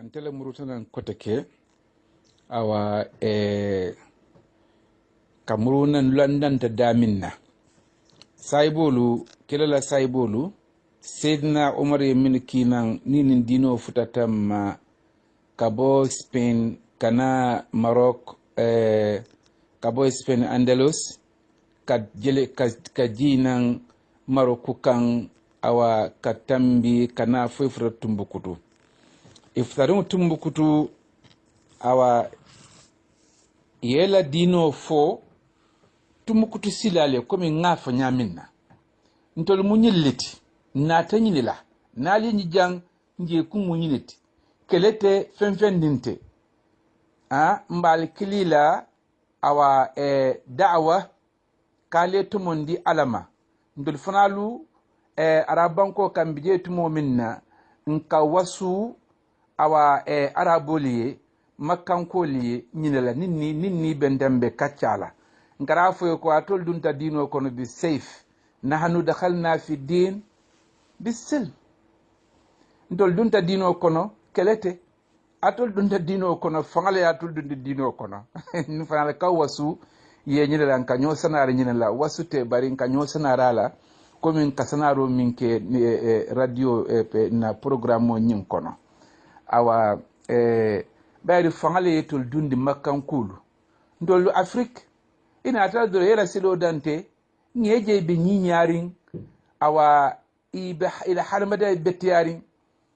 antele murutanan kotake awa kamurunan London ta daminna saibolu kelala saibolu Sayyidina Umar yemin kinan ninin dino futatam kabo Spain kana Maroc kabo Spain Andalus ka jinan Maroc kan awa katambi kana fefra tumbukutu iftarin tumbukutu awa yela dino fo tumbukutu silale komi ngafa nyaminna ntol munyiliti nata nyinila nali njang nje kumunyiliti kelete fenfen dinte mbal kilila awa da'wa kale tumondi alama ndul fanalu arabanko kambije tumo minna nka wasu awa araboliye makankoliye nyinela ninni bendambe kacala nkarafo ko atol dunta dino kono bi safe nahnu dakhalna fi din bisil ndol dunta dino kono kelete atol dunta dino kono fangale atol dunta dino kono ni fangale ka wasu ye nyinela nkanyo sanara nyinela wasu te bari nkanyo sanara la komin kasanaro minke radio na programme nyin kono awa bayri fangale tol dundi makankulu ndol Afrique ina ta do yela silo dante ngeje be nyinyaarin awa ibe ila harmada betiyaarin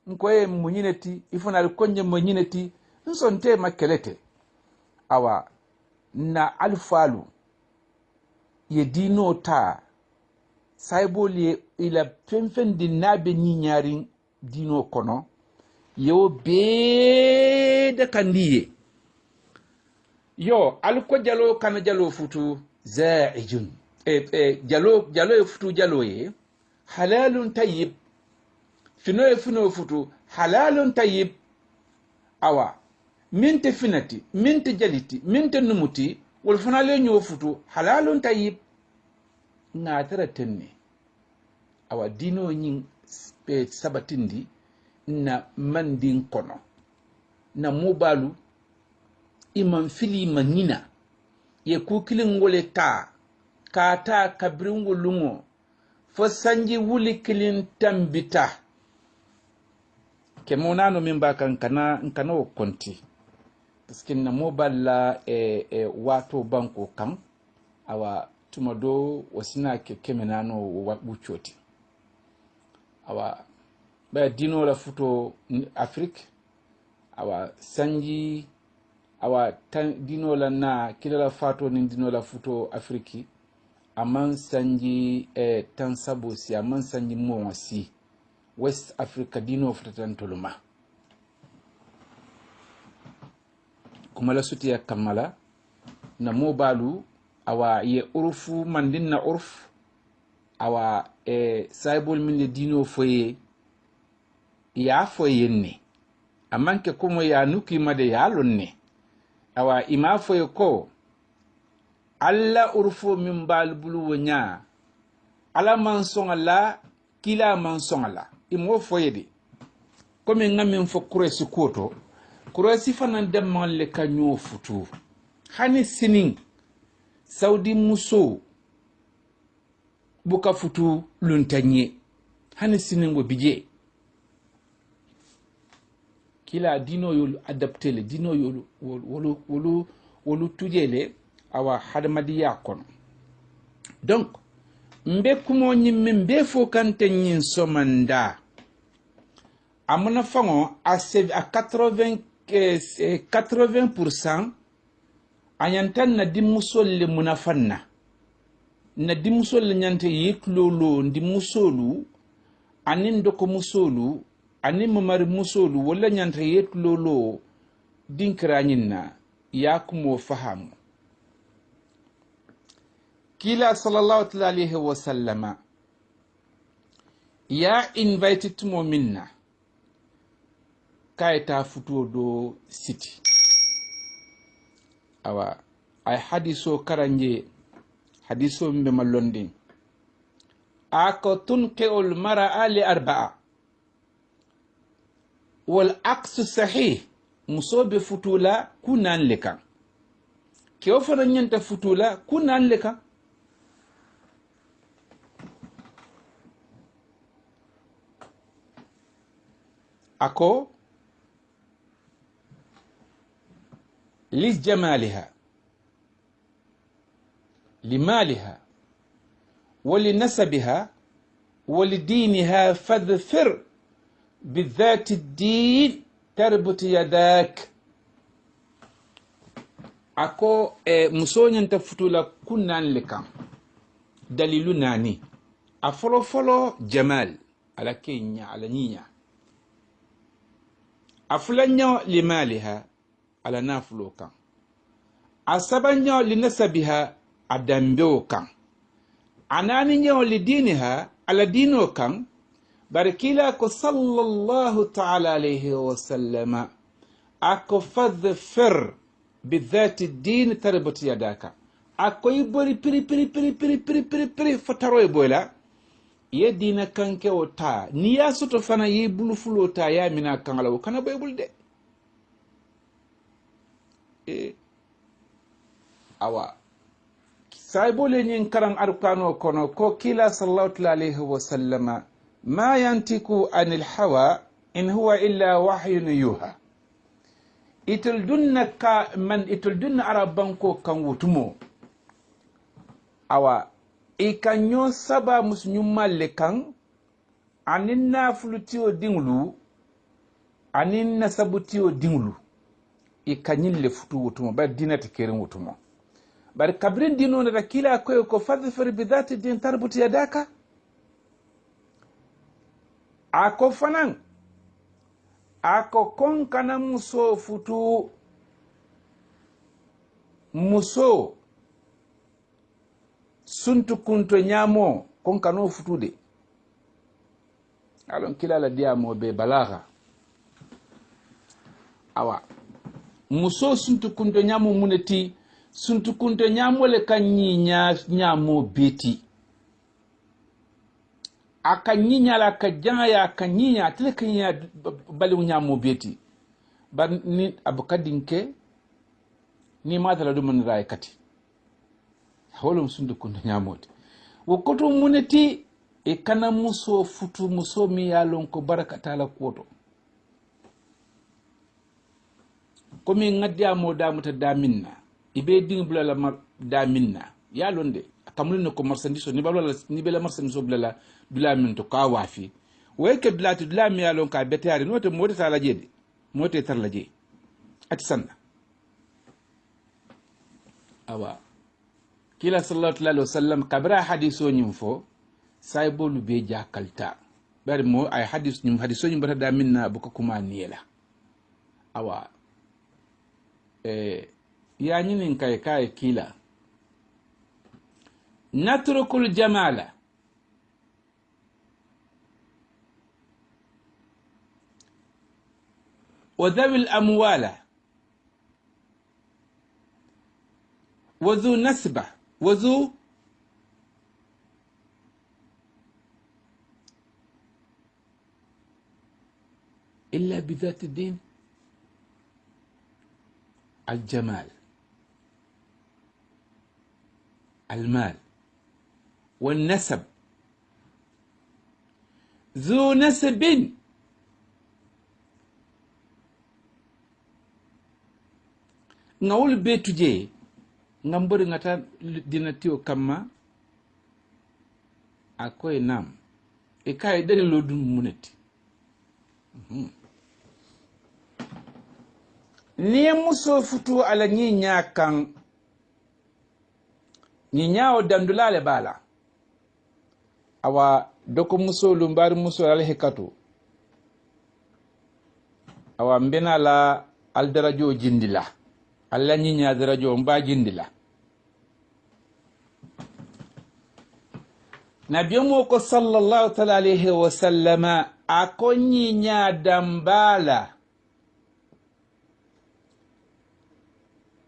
nkoye munyineti ifuna konye munyineti nsonte makelete awa na alfalu ye dino ta saiboli ila fenfen di nabe nyinyaarin dino kono yo be de kandiye yo alko jalo kana jalo futu za'ijun jalo futu jalo ye halalun tayyib fino futu halalun tayyib awa minti finati minti jaliti minti numuti wal fanale nyo futu halalun tayyib ngatara tenne awa dino nyin sabatindi na mandin kono na mobalu iman fili manina ye kukilin wole ta kata kabrin wulungo fo sanji wuli kilin tambita ke monano min ba kana o konti parce na mobile wato banko kan awa tumado wasina ke kemenano wabuchoti awa ba dino la futo Afrique awa sanji awa dino la na kila fato ni dino la futo Afrique aman sanji tansabo si aman sanji mwasi West Africa dino fratantoluma kumala suti ya kamala na mobalu awa ye urufu mandin na urf awa saibol min dino foye ya foye ne amanke kuma ya nuki made ya lonne awa ima foye ko alla urfo min balbulu wonya ala mansong ala kila mansong ala imo foye de comme ngamin fo kuresi koto kuresi fanan demman le kanyo futu hani sinin saudi muso buka futu luntanye hani sinin wo bije kila dino yolu adapté le dino yolu wolu tujele awa hadamadiya kono donc mbe kumo nyimme mbe fo kante nyin somanda amuna fango a 80% ayantan na dimusol le munafanna na dimusol le nyante yiklolo ndimusolu anin doko musolu ani mamari musolu wala nyanta yetlolo dinkranyina yakumo fahamu kila sallallahu alaihi wasallama ya invited mo minna kaita futo do city awa ay hadiso karanje hadiso mbe mallondin ako tunke ul mara ali arba'a wal aqsu sahih musobe futula kunan lekan kewo fana nyanta futula kunan lekan ako لجمالها لمالها ولنسبها ولدينها فاظفر بالذات الدين تربط يداك ako musonyan ta futula kunnan likan dalilu nani a folo jamal ala kenya ala ninya a fulanyo limaliha ala nafulo kan a sabanyo linasabiha a dambewo kan a naninyo lidiniha ala dino kan barkila ko sallallahu ta'ala alayhi wa sallama ako fadhfir bidhati din tarbut yadaka ako yibori piri fotaro e boyla ye dina kanke o ta ni ya soto fana yi bulufulo ta ya mina kangala o kana boybul de awa saibole nyin karan arkano kono ko kila sallallahu alayhi wa sallama ma yantiku anil hawa in huwa illa wahyun yuha itul dunna arabanko kan wutumo awa ikanyo saba musnyumalle kan anin nafulutiyo dinglu anin nasabutiyo dinglu ikanyille futu wutumo bar dinati kerin wutumo bar kabrin dino na kila ko fadhfir bi dhati din tarbuti yadaka ako fanan ako kon kana muso futu muso suntu kunto nyamo kon kano futude alon kila la diamo be balagha awa muso suntu kunto nyamo muneti suntu kunto nyamo le kanyi nyamo beti akanyinya la kajaya akanyinya tele kanya bali nyamo beti ban ni abukadinke ni madala do man ray kati holum sundu kunto nyamote wokoto muneti e kana muso futu muso mi yalon ko barakata la koto komi ngadya mo damuta daminna ibe ding bulala daminna yalonde kamulino ko marsandiso ni balwala ni bela marsandiso bulala dulamin to ka wafi weke dulati dulami yalon ka betari note mota tala jede mota tar laje ati sanna awa kila sallallahu alaihi wasallam kabra hadiso nyimfo saybolu be jakalta bari mo ay hadiso nyim bata da minna buka kuma niela awa ya nyinin kai kila natrukul jamala وذوي الأموال وذو نسبة وذو إلا بذات الدين الجمال المال والنسب ذو نسب ngawul betuje ngambori ngata dinatio kama akoy nam e kay dene lodum muneti ni muso futu ala nyinya kan nyinyao dandulale bala awa doko muso lumbar muso ala hekatu awa mbena la aldarajo jindila alla nyinya darajo mba jindila nabiyomo ko sallallahu ta'ala alayhi wa sallama akonyi nya dambala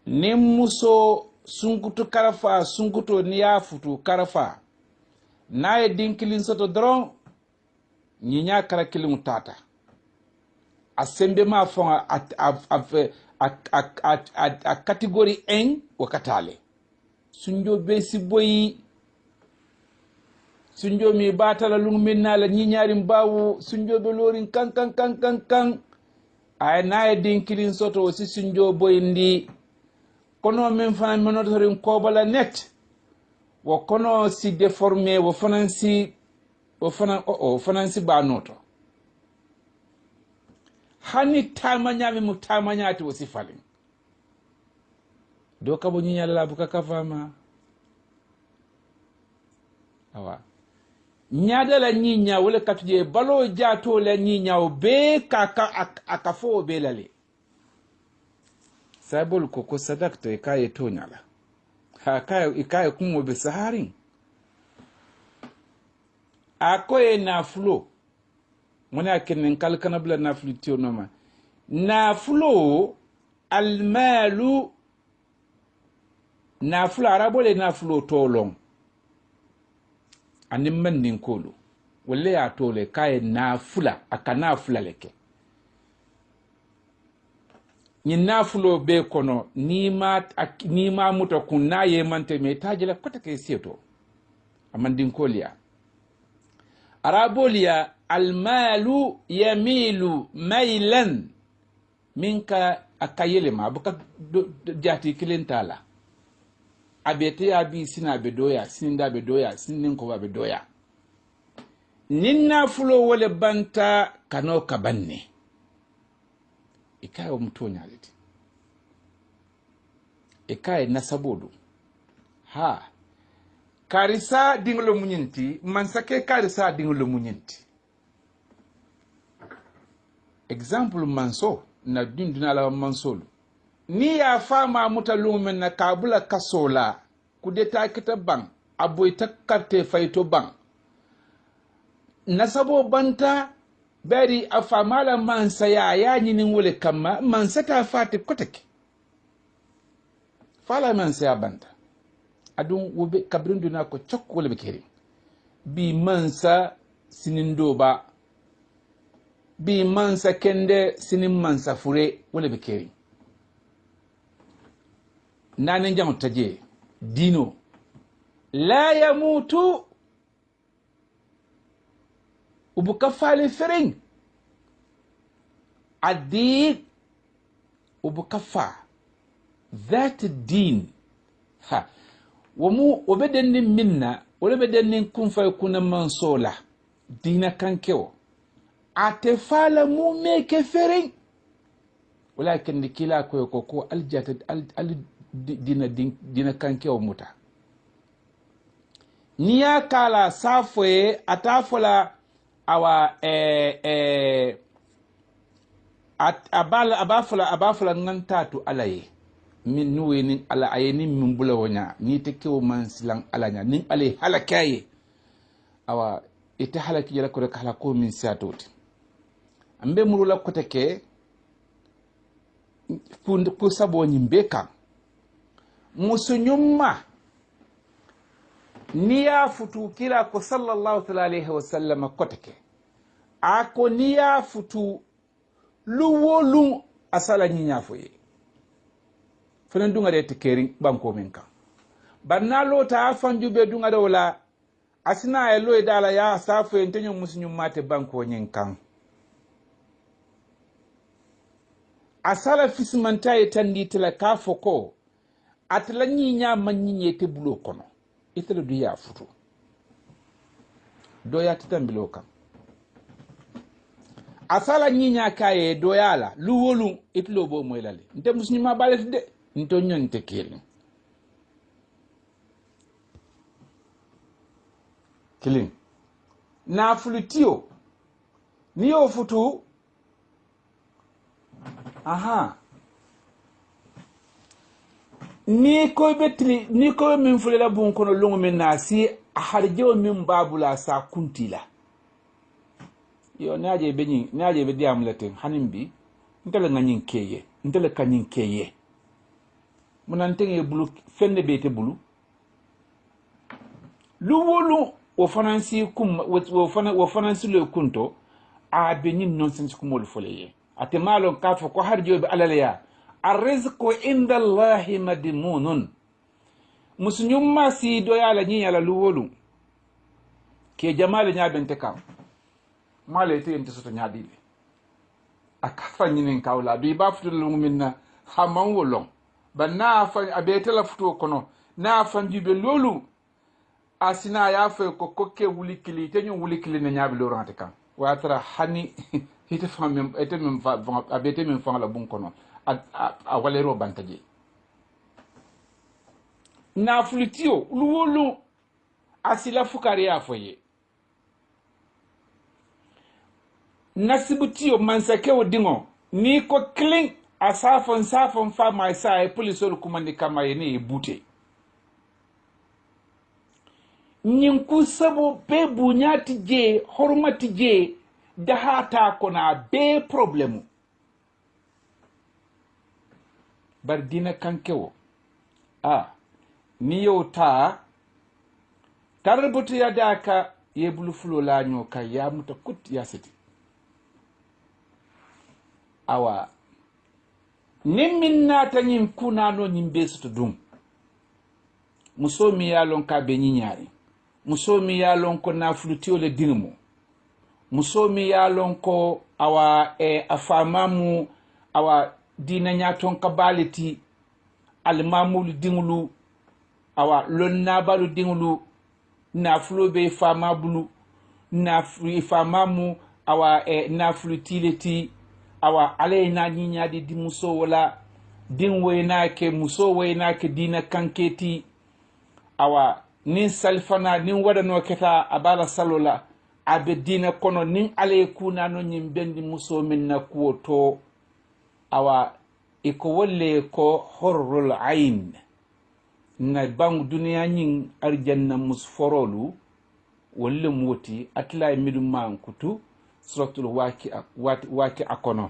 ni muso sunkutu karafa sunkuto ni ya futu karafa naye dinkilin soto dron nyinya karakilin tata a sembe ma fon a catégorie 1 o katale sunjo be si boyi sunjo mi batala lung minna la ñiñari mbawu sunjo be lorin kan ay naye dinkilin soto si sunjo boyi ndi kono min fana menotorin kobala net wo kono si déformé wo fanansi banoto hani tamanyami mu tamanyati wo sifalin do kabo ñiñala la buka kafama awa ñaada la ñiña wala katuje balo jaato la ñiña o be kaka akafo be lale sabol ko sadakto e kaye toñala ha kaye kumo be saharin akoye nafulo mona kenen kalkana bla nafulo tionoma nafulo almalu nafulo arabole nafulo tolong anin mandin kolo walle ya tole kaye nafula aka nafula leke ni nafulo be kono ni ma muta kun na ye mante me tajila kota ke sieto amandin koliya araboliya almalu yamilu mailan minka akayele ma buka jati kilintala abete ya bi sina be doya sininda be doya sinin ko be doya ninna fulo wole banta kano kabanne ikayo mtonya leti ikaye nasabodu ha karisa dingolo munyinti mansake karisa dingolo munyinti example manso na dunduna la mansolo ni ya fama mutalumen na kabula kasola kudeta kita bang aboy takarte fayto bang nasabo banta bari afamala mansa ya nyinin wole kama mansa ta fati kotake fala mansa ya banta adun wobe kabrindu na ko chok wole bekeri bi mansa sinindo ba bi mansa kende sinin mansa fure wole bekeri nanen jam taje dino la yamutu ubuka fali fering الدين وبكفى ذات الدين ها وبدن منا ولا بدن كن فيكون منصولا دينا كان كيو اتفال مو ميك فرين ولكن كلا كوكو الجات دينا كان كيو موتا نيا كالا سافوي اتافولا awa abafula ngantatu alaye min nuwe nin ala ayeni min bula wonya ni te kew man silang alanya nin ale halakaye awa ite halaki jala ko rek halako min siatoti ambe murula ko teke fu sabo nyimbe kan musunyumma niya futu kila ko sallallahu alaihi wasallam ko teke ako niya futu luwolu asala nyinya foye fenen dunga de tekeri banko men kan banna lota afanju be dunga de wala asina e loy dala ya safo en tenyo musinyu mate banko nyen kan asala fismanta e tandi tela ka foko atla nyinya manyinye te bulo kono itela du ya futu do ya tambilo kan asala nyinya kaye doyala luwolu itlo bo moylale nte muslima balet de nto nyonte kilin na fulutio niyo futu aha ni ko betli ni ko min fulela bun kono lungu min nasi harjewo min babula sa kuntila yo naaje be diam latin hanimbi ntele ngagnin keye ntele kanyin keye munantenge bulu fenne bete bulu luwolu wo fanansi kum wo fanansi le kunto a be nyin nonsense kumol foleye ate malon ka fo ko harjoɓe alaleya arrizqu inda allahi madmunun musuñumma si doyala ñiñala luwolu ke jamale ñaɓente kam mala ite ente soto ñaaɗiɓe a kafañinin kawla du ba futula minna ha man wolon ba na fa abetela futo kono na fanjuɓe lolu asina ya fa ko kokke wulikili teñu wulikili ne ñaaɓe lorante kam watara hani ite famem ete mem fa abete mem fa la bun kono a walero bantaje na flutio luwolu asila fukari ya foye nasibutiyo mansakewo dingo ni ko kling a safon fa mai sa e polisol kumandi kama yene e bute nyin ku sabo be bunyati je hormati je da hata kona be problemu bar dina kankewo ni yota tarbutu ya daka ye bulu fulo la nyo ka ya muta kut ya seti awa nimmin nata ñin kunano ñin besuto dum muso mi yalon ka be ñiñari muso mi yalon ko nafulutiyo le dinmo muso mi yalon ko awa a famamu awa dina ñaton ka baleti almamulu dingulu awa lonnabalu dingulu nafulo be fama bulu nafulu famamu awa nafulutileti awa ale na ñiñadi di muso wala din waynake muso waynake dina kanketi awa nin salfana nin waɗano keta abala salola abe dina kono nin ale kunano ñin bendi muso min na kuwo to awa iko wolle ko horrul ayn na bang duniya ñin arjanna musforolu wolle moti atla midum man kutu suratul waki akono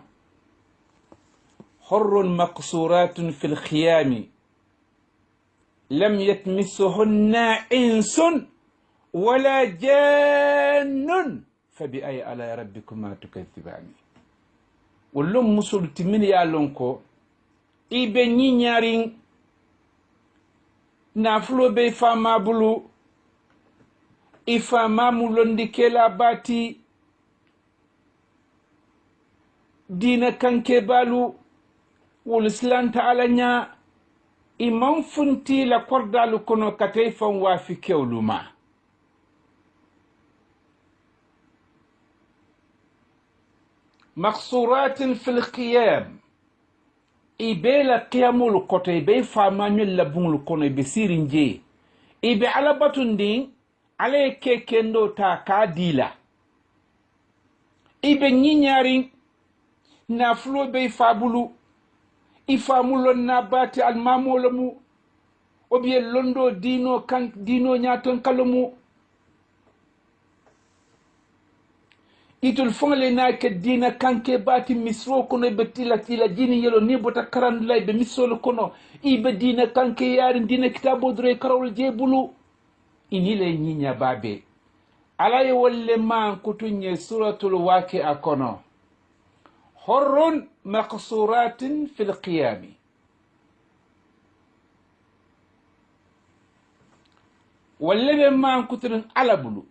حر مقصورات في الخيام لم يتمسهن إنس ولا جان فبأي آلاء ربكما تكذبان ولم مسل تمن يا لونكو إبني نيارين نافلو بي فاما بلو إفاما مولندي كلا باتي دينا كانكي بالو والإسلام تعالى نيا إمام فنتي لقرد لكنو كتيفا وافي كيولوما مقصورات في القيام إبلا قيامو لكوتي إبي فامانيو لبون لكونو إبي سيرنجي إبي على بطن دين على كيكندو تا كاديلا إبي نينيارين نافلو بي فابلو ifamulon na bati almamolamu obiye londo dino nyaton kalomu itul fongle na ke dina kanke bati misro kono be tila jini yelo ni bota karandulay be misolo kono ibe dina kanke yari dina kitabo dure karol jebulu inile nyinya babe alaye wolle man kutunye suratul waqi'a kono حر مقصورات في القيام والذي ما كترن على بلو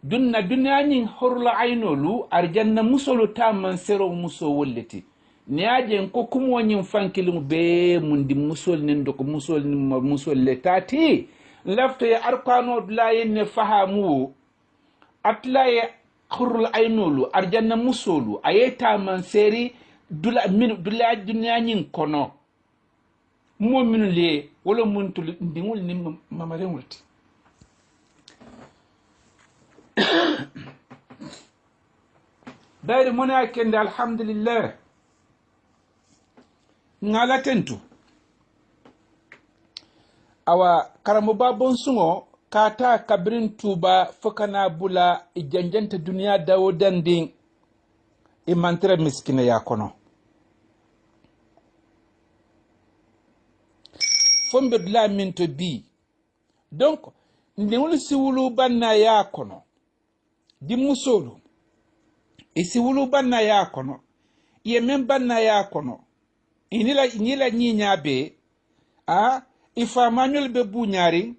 دنيا نين حر العينولو أرجنا مسولو تامن سيرو مسو ولتي نياجي نكو كمو نين فانكلم بي من دي مسول نندوك مسول لتاتي لفتي أرقانو دلاين فهمو أتلاي حر العينولو أرجنا مسولو أيتا من سيري dula dunya nyin kono mo minu le wala muntu ndingul ni mamare wulti bayri mona kende alhamdulillah ngala tentu awa karamu babon sungo kata kabrin tuba fukana bula ijanjanta duniya dawo dandin imantre miskine ya kono fombe dula minto bi donc ndewul siwulu banna ya kono di musolu e siwulu banna ya kono ye men banna ya kono inila nyinya be a ifa manuel be bunyari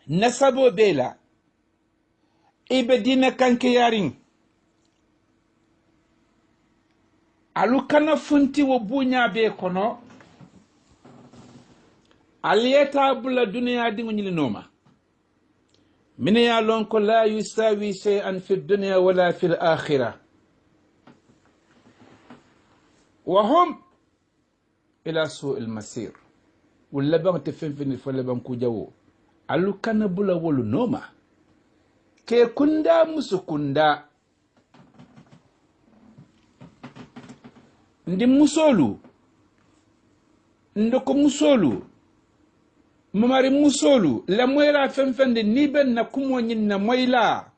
nasabo bela ibe dina kanke yarin alu kana funti wo bunya be kono aliyeta bula duniya dingo nyili noma من يعلنك لا يساوي شيئا في الدنيا ولا في الآخرة وهم إلى سوء المسير واللبن تفنفن فلبن كجو علو كان بلا ولو نوما كي كندا مسكندا ndi musolu ndoko musolu mamari musolu la moyra fenfende ni ben na kumo nyinna moyla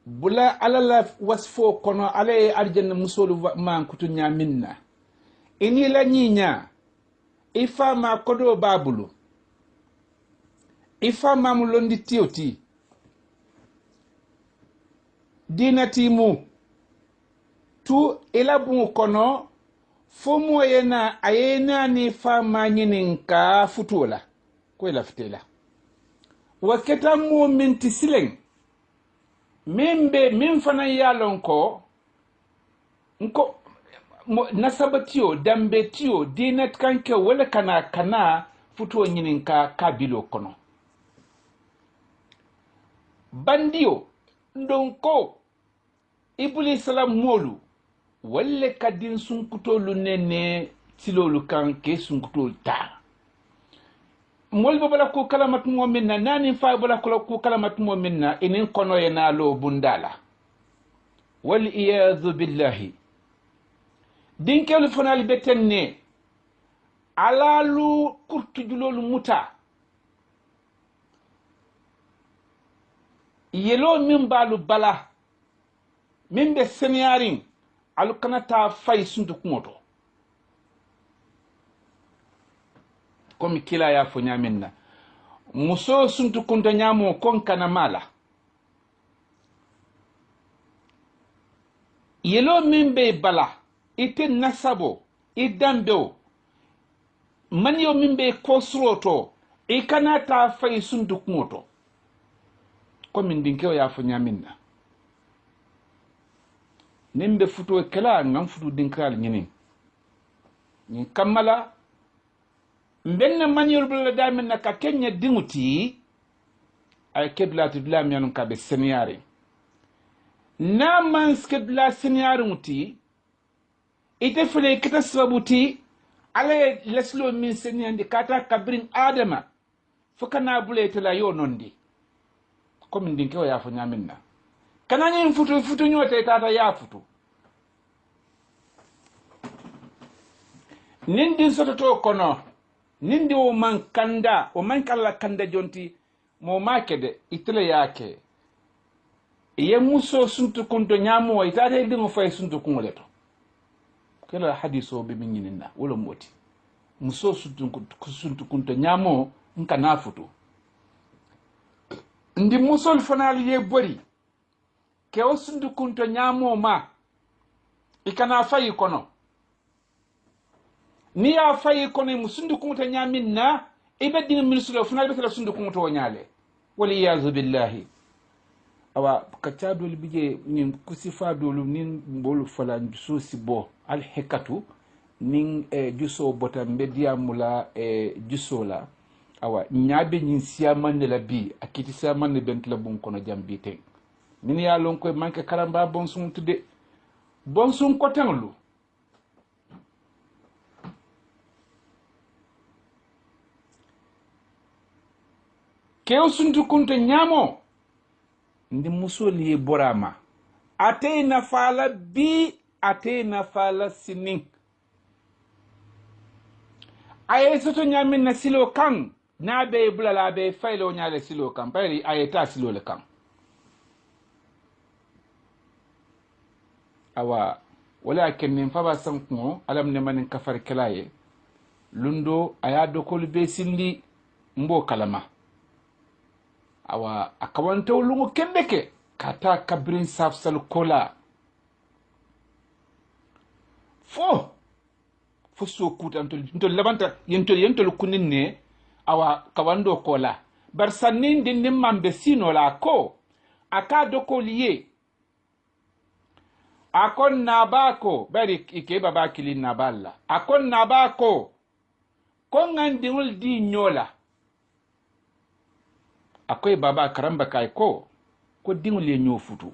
bula alala wasfo kono ale arjanna musolu man kutu nyaminna ini la nyinya ifa ma kodo babulu ifa ma mulondi tioti dinatimu tu ilabu kono fomo yena ayena ni fama nyinin ka futola ko ila fitela waketa mo minti sileng membe min fana yalon ko nko nasabatio dambetio dinat kanke wala kana futo nyinin ka kabilo kono bandio ndonko ibuli salam molu walle kadin sunkutolu nene silolu kan ke sunkutolu ta mol bala ko kalamat mu'minna nani fa bala ko kalamat mu'minna inin kono yana lo bundala wal iyadhu billahi dinkel fonal betenne alalu kurtujulolu muta yelo min balu bala min be seniaring alukanata fay suntu kumoto komi kila ya fo nyaminna muso suntu kunta nyamo kon kana mala yelo mimbe bala ite nasabo idambe man yo mimbe kosroto ikanata fay suntu kumoto komi ndinkew ya fo nyaminna nimbe futo kala ngam futu dinkal nyini ni kamala mbenna maniol bla damen na ka kenya dinguti ay kedla tudla mianun ka be seniare na man skedla seniare muti ite fele kita sababuti ale leslo min seniande kata kabrin adama fukana bule tela yo nondi comme ndinke ya fo nyaminna kanani futu nyote tata ya futu nindi soto kono nindi o man kala kanda jonti mo makede itele yake ye muso suntu kunto nyamo itata dingo fay suntu kungoleto kala hadiso be minina wala moti muso suntu kunto nyamo nka na futu ndi musol fanali ye bori ke o sundu kunto nyamo ma ikana fayi kono ni ya fayi kono musundu kunto nyaminna ibadina ministre funal betala sundu kunto nyale wali yazu billahi awa katadul bije nin kusifa dolu nin bolu fala susi bo al hikatu nin juso bota media mula juso la awa nyabe nyin siamanne la bi akiti siamanne bentla bun kono jambite min ya lon koy manke karamba bon sun tudde bon sun ko tanglu kew suntu kunto nyamo ndi musoli borama atena fala bi atena fala sinin aye soto nyamin na silo kan na be bulala be faylo nyaale silo kan bayri ayeta silo le kan awa walakin nin faba sanko alam ne manin kafar kalaye lundo aya dokol be sindi mbo kalama awa akawanto lungu kendeke kata kabrin safsal kola fo so kuta ntol labanta yentol kuninne awa kawando kola bar sannin din mambe sino la ko aka doko liye akon nabako bari ike baba kilin naballa akon nabako ko ngandingul di nyola akoy baba karamba kay ko dingul ye nyofutu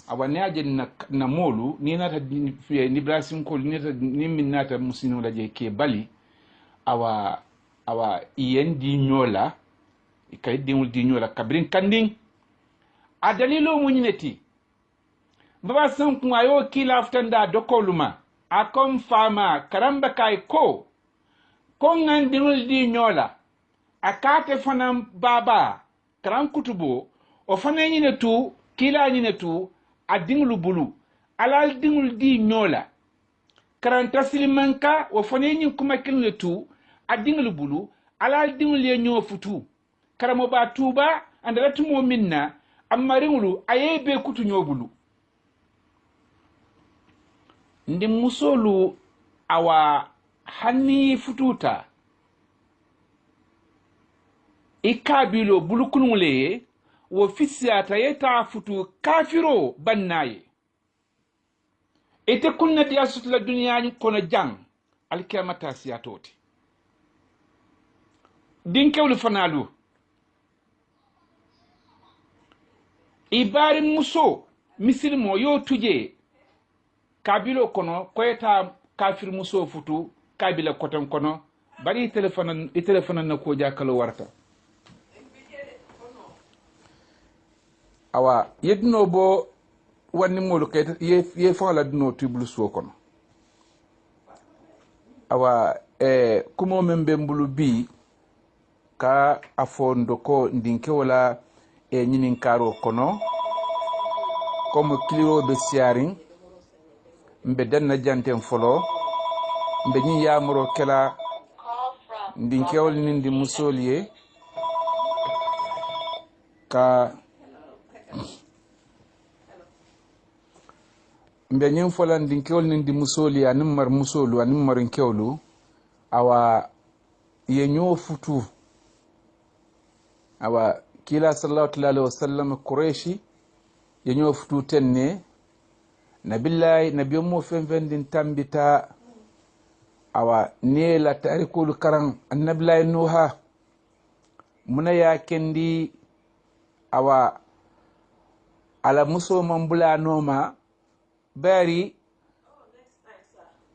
awani aje na molu ni nata ni brasim ko ni minata musino la je ke bali awa ien di nyola ikay dingul di nyola kabrin kanding adalilo munyineti baba san ku ayo kila aftanda dokoluma akom fama karamba kay ko ngandingul di nyola akate fanam baba karan kutubo o fana nyine tu kila nyine tu adinglu bulu alal dingul di nyola karanta silimanka o fana nyin kuma kilne tu adinglu bulu alal dingul ye nyo futu karamo ba tuba andara tumo minna amma ringulu ayebe kutu nyo bulu ndi musolu awa hanni fututa ikabilo bulukunule wo fisiyata yeta futu kafiro bannaye ite kunna diya sutla duniya kono jang alkiyamata siyatoti dinkewlu fanalu ibari muso misilimo yo tuje kabilo kono koyeta kafir muso futu kabila koton kono bari telefona na ko jakalo warta awa yedno bo wanni molu kayta ye fala dino tiblu so kono awa kumo membe mbulu bi ka afondo ko ndinke wala nyinin karo kono comme clio be siaring mbe danna jantem folo mbe nyi yamoro kela ndinkewol nindi musoliye ka mbe nyin folan ndinkewol nindi musoli anim mar musolu anim marin kewlu awa yenyo futu awa kila sallallahu alaihi wasallam quraishi yenyo futu tenne nabillahi nabiyo mo fenfendin tambita awa ne la tarikul karan annabillahi nuha muna ya kendi awa ala muso mambula noma bari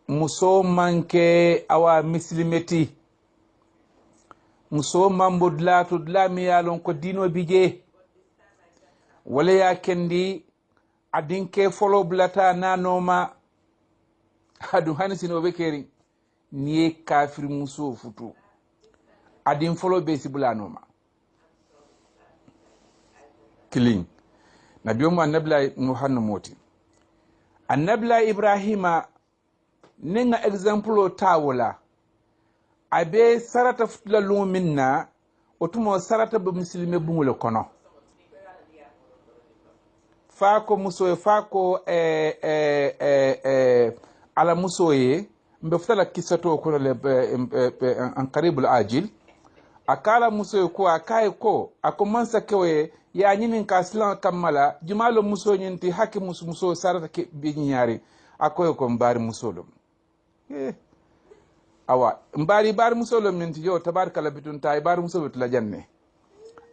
muso manke awa muslimeti muso mambudla to dlami yalon ko dino bije wala ya kendi adinke folo blata na noma adu hanisino be keri ni kafir muso futu adin folo be sibula noma killing nabiyo mu annabla nuhannu moti annabla ibrahima ninga example tawula abe sarata futla luminna otumo sarata be muslime bungule kono fako muso fako ala muso ye mbe futala kisato kono le en qaribul ajil akala muso ko akaye ko akomansa kewe ya nyinin ka slan kamala jumalo muso nyinti hakki muso sarata ke bi nyaari akoy ko mbari musolum awa mbari bar musolum minti yo tabarkala bitun tay bar musolum la janne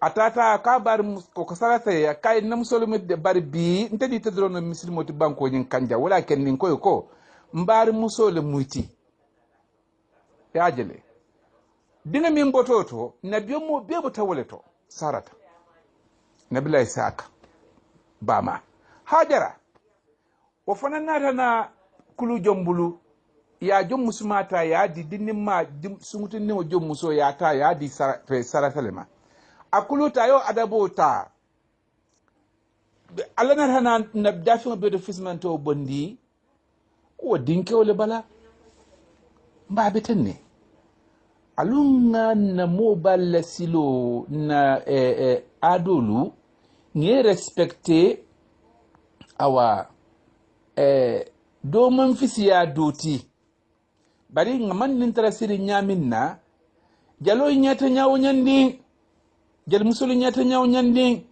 atata ka bar ko sarata ya kay na musolum de bar bi ntedi tedrono muslimoti banko nyin kanja wala ken nin koy ko mbari musolum muyti ya jele dinga min bototo nabiyo mo bebo tawoleto sarata nabila isaka bama hajara wa fanana na kulu jombulu ya jom musumata ya di dinima sungutin ne jom muso ya ta ya di saratalema akulu ta yo adabota alana hana nabdafi be do fismanto bondi ko dinke wala bala mba betenne alunga na mobile silo na adolu ni respecter awa do man fisiya doti bari ngaman nintara siri nyamin na jalo nyata nyawo nyandi jal musulu nyata nyawo nyandi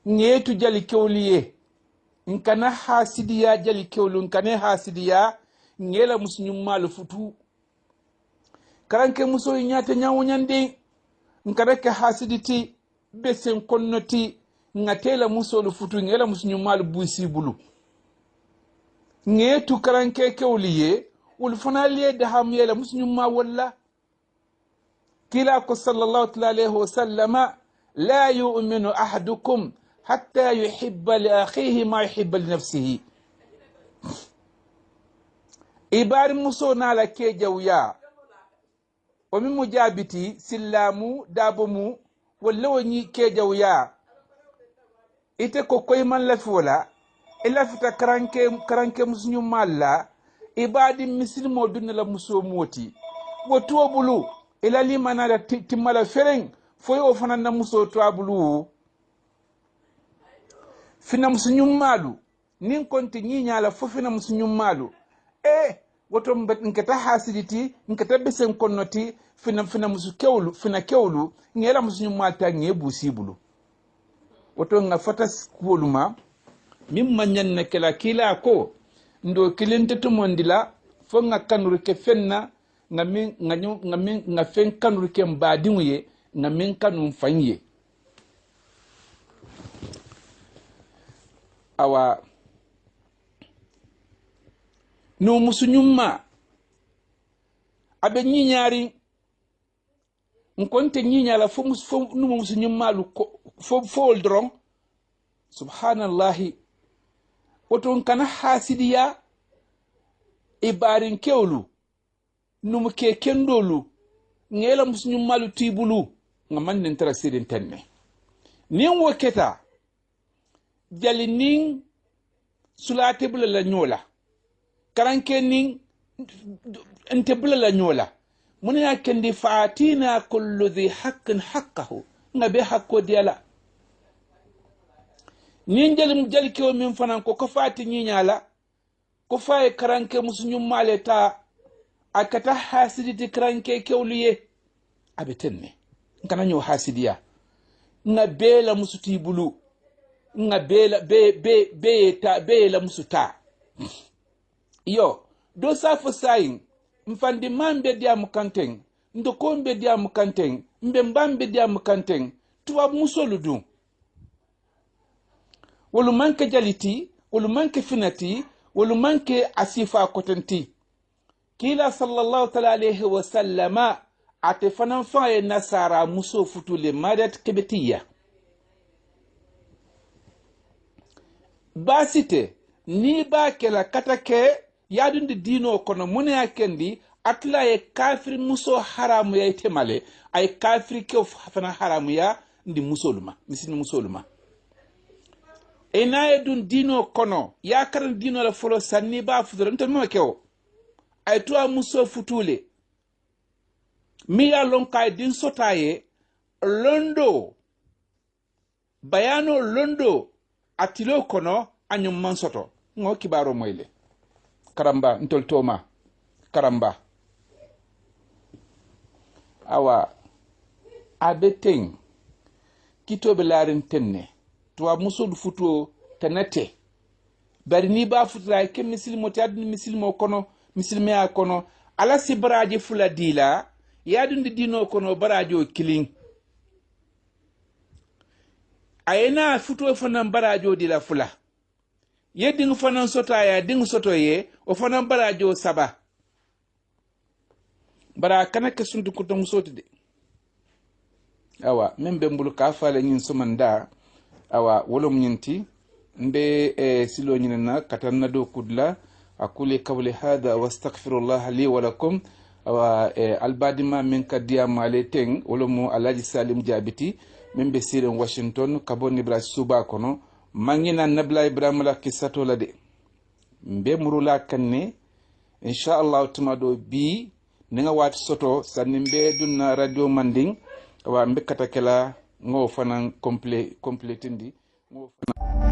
ngetu jali kewliye nkana hasidiya jali kewlu nkane hasidiya ngela musnyum malu futu karanke musulu nyata nyawo nyandi nkana ke hasiditi besen konnoti ngatela musulu futu ngela musnyum malu buisi bulu ngetu karanke kewliye ulfana liye da hamyela musnyum ma walla kila ko sallallahu alaihi wasallam la yu'minu ahadukum حتى يحب لأخيه ما يحب لنفسه إبار مسونا لكي جويا ومن مجابتي سلامو دابمو واللوني كي جويا إتكو كوي من لفولا إلا فتا كرانكي مسنو مالا إبادي مسلمو دون لمسو موتي وتوبلو إلا لي مانا تمالا فرين فوي وفنان مسو توابلو fina musunyum malu nin konti nyinya la fo fina musunyum malu woto mbet nkata hasiditi nkata besen konnoti fina musu kewlu fina kewlu ngela musunyum malta ngebu sibulu woto nga fata kuoluma mim manyan na kila ko ndo kilinte to mondila fo nga kanuru ke fenna nga fen kanuru ke mbadinwe nga min kanu fanye awa no musunyumma abe nyinyari nkonte nyinyala fo no musunyumma lu fo oldron subhanallahi woton kana hasidiya ibarin kewlu num ke kendolu ngela musunyumma lu tibulu ngaman nen tara sidin tenne nin woketa jali ning sulate bula la nyola karanke ning ente bula la nyola muni ya kendi faatina kullu dhi haqqin haqqahu ngabe hakko diala nin jali kewo min fanan ko faati nyinyala ko faye karanke musunyum maleta akata hasiditi karanke kewliye abetenne kana nyo hasidiya ngabe la musuti bulu nga bela musuta yo do safo sayin mfandi mambe dia mukanteng ndoko mbe dia mukanteng mbe mbambe dia mukanteng tuwa musoludu wolu manke jaliti wolu manke finati wolu manke asifa kotenti kila sallallahu alaihi wasallama atefanan faye nasara muso futule madat kibetiya basite ni ba kela katake yadundi dino kono mune ya kendi atla ye kafir muso haramu ya itemale ay kafir ke fana haramu ya ndi musoluma misini musoluma enaye dun dino kono ya karan dino la folo sanni ba fudura nto mo kewo ay to muso futule mi ya lon kay din sotaye londo bayano londo atilo kono anyum mansoto ngo kibaro moyle karamba ntol toma karamba awa abeteng kitobe larin tenne to musul futo tanate bari ni ba futra ke misilmo tadni misilmo kono misilme ya kono ala sibraje fula dila yadundi dino kono barajo killing ayena futo fanan barajo dila fula yeding fanan sota ya ding soto ye o fanan barajo saba bara kana ke sundu ko dum soti de awa membe mbulu ka fala nyin sumanda awa wolom nyinti mbe silo nyinna katanna do kudla akuli qawli hada wastaghfirullah li wa lakum awa albadima min kadiya maleteng wolomu alaji salim jabiti membe siren Washington kaboni bra suba kono mangina nabla ibrahim la kisato la de mbe murula kanne inshallah tumado bi ninga wat soto sanni mbe dunna radio manding wa mbe katakela ngo fanan completindi ngo fanan